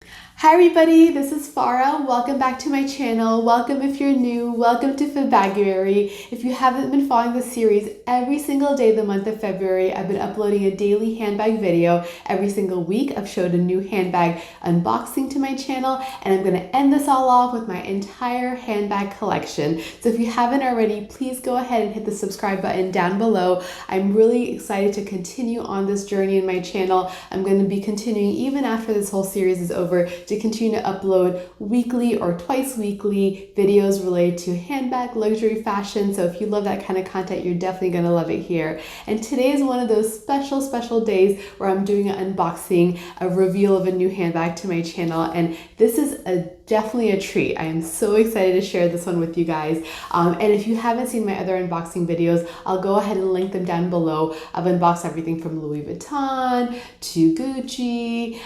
Hi everybody, this is Farah. Welcome back to my channel. Welcome if you're new. Welcome to FeBAGuary. If you haven't been following the series, every single day of the month of February, I've been uploading a daily handbag video. Every single week, I've showed a new handbag unboxing to my channel, and I'm gonna end this all off with my entire handbag collection. So if you haven't already, please go ahead and hit the subscribe button down below. I'm really excited to continue on this journey in my channel. I'm gonna be continuing even after this whole series is over to continue to upload weekly or twice weekly videos related to handbag, luxury fashion. So if you love that kind of content, you're definitely gonna love it here. And today is one of those special days where I'm doing an unboxing, a reveal of a new handbag to my channel. And this is definitely a treat. I am so excited to share this one with you guys. And if you haven't seen my other unboxing videos, I'll go ahead and link them down below. I've unboxed everything from Louis Vuitton to Gucci,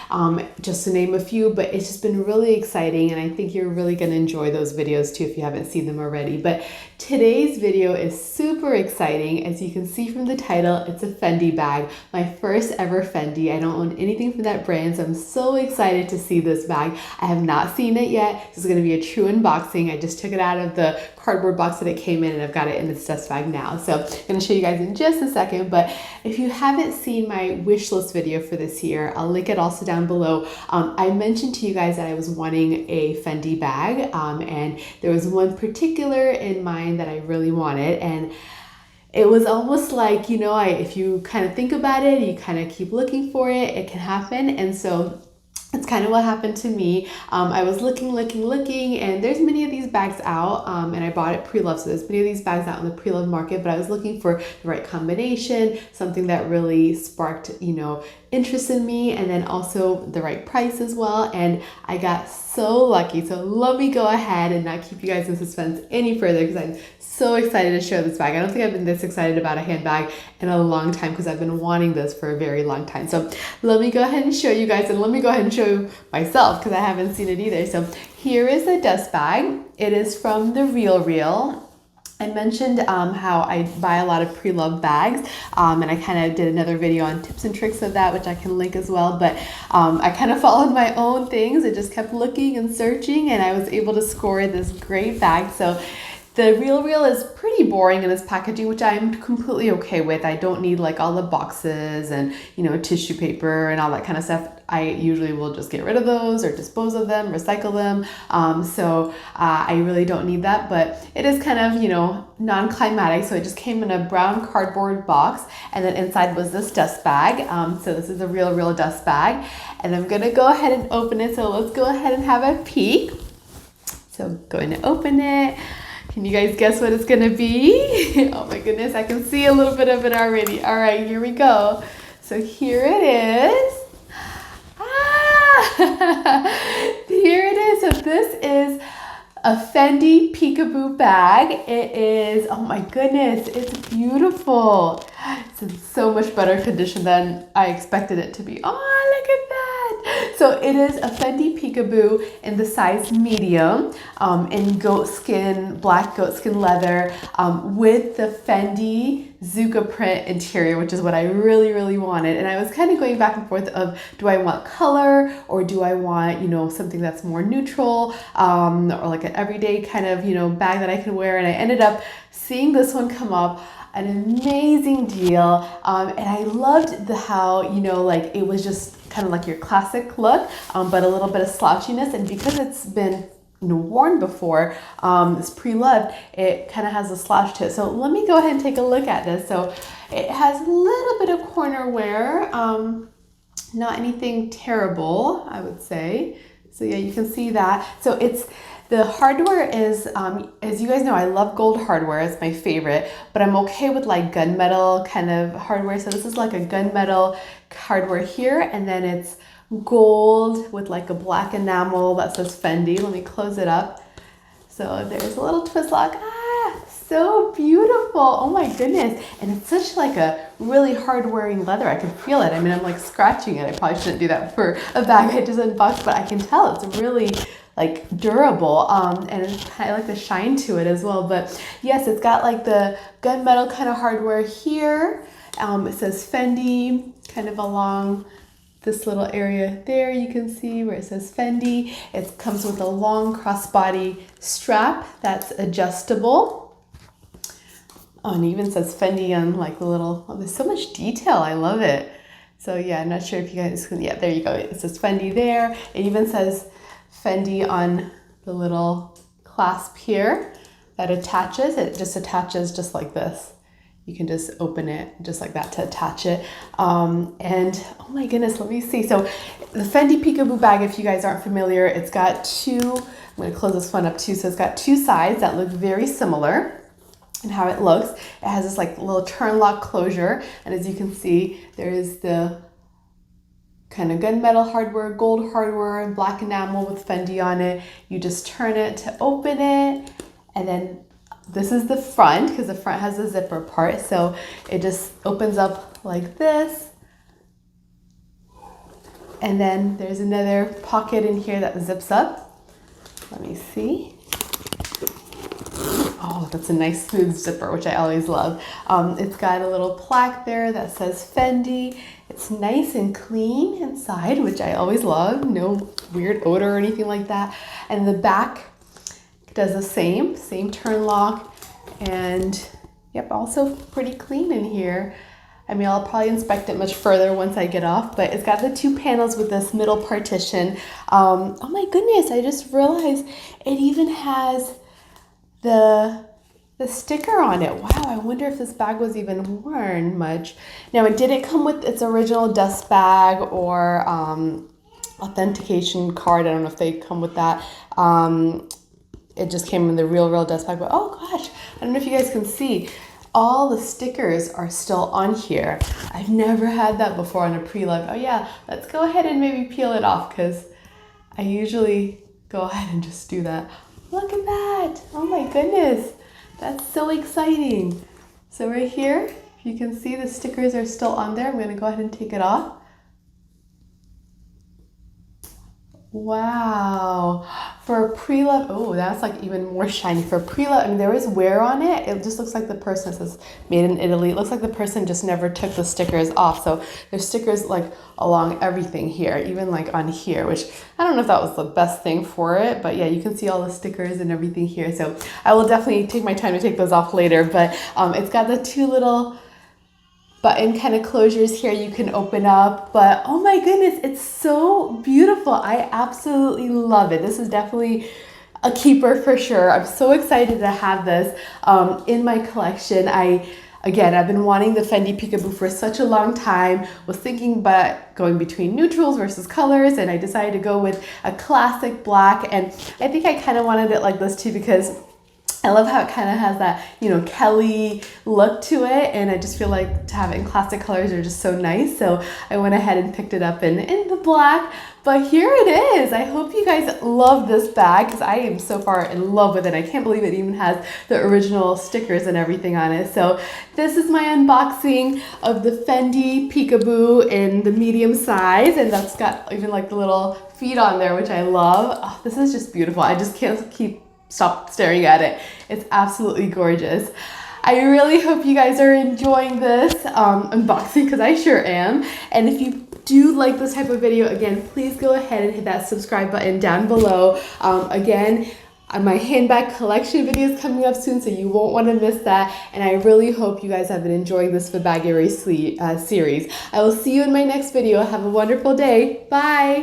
just to name a few, but it's just been really exciting, and I think you're really gonna enjoy those videos too if you haven't seen them already. But today's video is super exciting. As you can see from the title, it's a Fendi bag, my first ever Fendi. I don't own anything from that brand, so I'm so excited to see this bag. I have not seen it yet. This is gonna be a true unboxing. I just took it out of the cardboard box that it came in, and I've got it in its dust bag now. So I'm gonna show you guys in just a second, but if you haven't seen my wish list video for this year, I'll link it also down below. I mentioned to you guys that I was wanting a Fendi bag, and there was one particular in mind that I really wanted, and it was almost like, you know, if you kind of think about it, you kind of keep looking for it, it can happen. And so it's kind of what happened to me. I was looking, and there's many of these bags out, and I bought it pre-loved, so there's many of these bags out in the pre-loved market, but I was looking for the right combination, something that really sparked, you know, interest in me, and then also the right price as well, and I got so lucky. So let me go ahead and not keep you guys in suspense any further, because I'm so excited to show this bag. I don't think I've been this excited about a handbag in a long time, because I've been wanting this for a very long time. So let me go ahead and show you guys, and let me go ahead and show myself, because I haven't seen it either. So here is the dust bag. It is from THEREALREAL. I mentioned how I buy a lot of pre-loved bags, and I kind of did another video on tips and tricks of that, which I can link as well, but I kind of followed my own things. I just kept looking and searching, and I was able to score this great bag. So the THEREALREAL is pretty boring in its packaging, which I'm completely okay with. I don't need like all the boxes and, you know, tissue paper and all that kind of stuff. I usually will just get rid of those or dispose of them, recycle them. So I really don't need that, but it is kind of, you know, non-climatic. So it just came in a brown cardboard box, and then inside was this dust bag. So this is a THEREALREAL dust bag, and I'm gonna go ahead and open it. So let's go ahead and have a peek. So I'm going to open it. Can you guys guess what it's gonna be? Oh my goodness, I can see a little bit of it already. All right, here we go. So here it is. Here it is. So this is a Fendi Peekaboo bag. It is, oh my goodness, it's beautiful. It's in so much better condition than I expected it to be. Oh, look at that. So it is a Fendi Peekaboo in the size medium, in goatskin, black goatskin leather, with the Fendi Zucca print interior, which is what I really wanted. And I was kind of going back and forth of, do I want color, or do I want, you know, something that's more neutral, or like an everyday kind of, you know, bag that I can wear. And I ended up seeing this one come up, an amazing deal, and I loved how, you know, like it was just kind of like your classic look, but a little bit of slouchiness. And because it's been, you know, worn before, it's pre-loved, it kind of has a slouch to it. So let me go ahead and take a look at this. So it has a little bit of corner wear, not anything terrible, I would say. So yeah, you can see that. So it's, the hardware is, as you guys know, I love gold hardware. It's my favorite, but I'm okay with like gunmetal kind of hardware. So this is like a gunmetal hardware here, and then it's gold with like a black enamel that says Fendi. Let me close it up. So there's a little twist lock. So beautiful. Oh my goodness. And it's such like a really hard wearing leather. I can feel it. I mean, I'm like scratching it. I probably shouldn't do that for a bag I just unboxed, but I can tell it's really like durable, and it's kind of like the shine to it as well. But yes, it's got like the gunmetal kind of hardware here. It says Fendi kind of along this little area there, you can see where it says Fendi. It comes with a long crossbody strap that's adjustable. Oh, and it even says Fendi on like the little, oh, there's so much detail. I love it. So yeah, I'm not sure if you guys can, yeah, there you go. It says Fendi there. It even says Fendi on the little clasp here that attaches. It just attaches just like this. You can just open it just like that to attach it. And oh my goodness, let me see. So the Fendi Peekaboo bag, if you guys aren't familiar, it's got two, I'm gonna close this one up too. So it's got two sides that look very similar in how it looks. It has this like little turn lock closure. And as you can see, there is the kind of gunmetal hardware, gold hardware, and black enamel with Fendi on it. You just turn it to open it, and then this is the front, because the front has a zipper part, so it just opens up like this. And then there's another pocket in here that zips up. Let me see. Oh, that's a nice smooth zipper, which I always love. It's got a little plaque there that says Fendi. It's nice and clean inside, which I always love. No weird odor or anything like that. And the back does the same turn lock, and yep, also pretty clean in here. I mean, I'll probably inspect it much further once I get off, but it's got the two panels with this middle partition. Oh my goodness, I just realized it even has the sticker on it. Wow, I wonder if this bag was even worn much. Now, it didn't come with its original dust bag or authentication card. I don't know if they come with that. It just came in the real dust bag, but oh gosh, I don't know if you guys can see. All the stickers are still on here. I've never had that before on a pre-lug. Oh yeah, let's go ahead and maybe peel it off, because I usually go ahead and just do that. Look at that. Oh my goodness. That's so exciting. So right here, if you can see, the stickers are still on there. I'm gonna go ahead and take it off. Wow. For a pre-love, oh, that's like even more shiny. For a pre-love, I mean, there is wear on it. It just looks like the person says made in Italy. It looks like the person just never took the stickers off. So there's stickers like along everything here, even like on here, which I don't know if that was the best thing for it, but yeah, you can see all the stickers and everything here. So I will definitely take my time to take those off later, but it's got the two little button kind of closures here you can open up, but oh my goodness, it's so beautiful. I absolutely love it. This is definitely a keeper for sure. I'm so excited to have this in my collection. Again, I've been wanting the Fendi Peekaboo for such a long time, was thinking about going between neutrals versus colors, and I decided to go with a classic black, and I think I kind of wanted it like this too, because I love how it kind of has that, you know, Kelly look to it, and I just feel like to have it in classic colors are just so nice. So I went ahead and picked it up in the black, but here it is. I hope you guys love this bag, because I am so far in love with it. I can't believe it even has the original stickers and everything on it. So this is my unboxing of the Fendi Peekaboo in the medium size, and that's got even like the little feet on there, which I love. Oh, this is just beautiful. I just can't stop staring at it. It's absolutely gorgeous. I really hope you guys are enjoying this unboxing, because I sure am. And if you do like this type of video, again, please go ahead and hit that subscribe button down below. Again, my handbag collection video is coming up soon, so you won't want to miss that. And I really hope you guys have been enjoying this FeBAGuary series. I will see you in my next video. Have a wonderful day. Bye.